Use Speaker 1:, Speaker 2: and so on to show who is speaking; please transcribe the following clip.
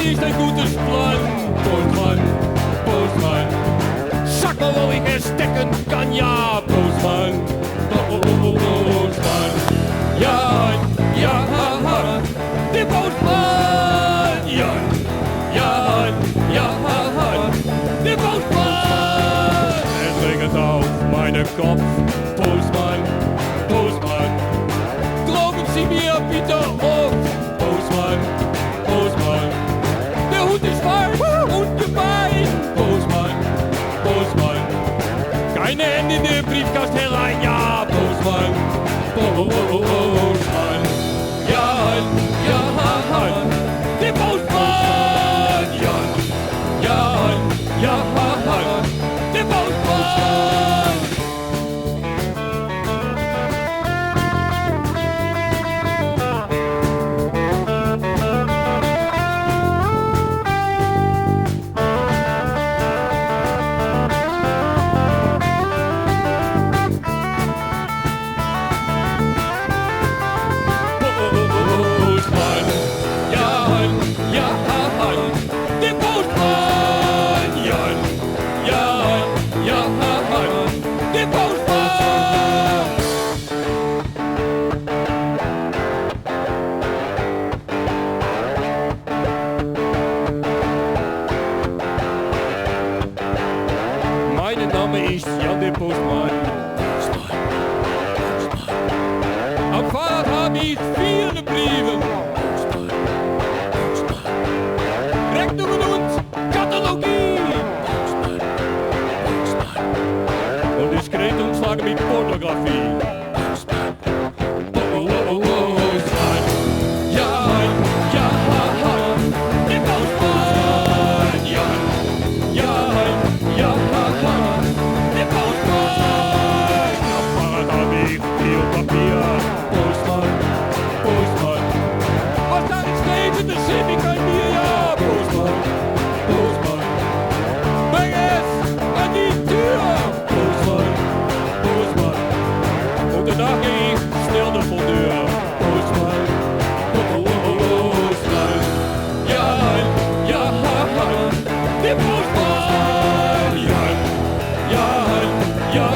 Speaker 1: ist ein gutes Plan. Postmann, Postmann, sag mal, wo ich es stecken kann, ja, Postmann, Postmann, ja, ja, der Postmann, ja, ja, ja, der Postmann. Es regnet auf meinen Kopf, Postmann, Postmann, glauben Sie mir bitte auf, Postmann, Postmann, der Hund ist falsch und gemein, Postmann, Postmann, keine Hände in den Briefkasten herein, ja, Postmann, Postmann, ja, ja, der Postmann, ja, ja, ja, der Postmann. Mein Name ist Jan der Postmann. Am Fahrrad habe ich viele Briefe. Rechnungen und Katalogie. Und Diskretumschläge mit Pornografie. Postmann. Ja, ja, der Postmann. Ja, ja, ja, der Postmann. Am Fahrrad habe ich viel Papier. Postmann, Postmann. Was da steht in der Chemie mir, ja, Postmann, Postmann. Bring es an die Tür, Postmann, Postmann. Und danach gehe ich schnell davon durch, Postmann, Postmann. Ja, ja, der Postmann. Ja, ja, ja.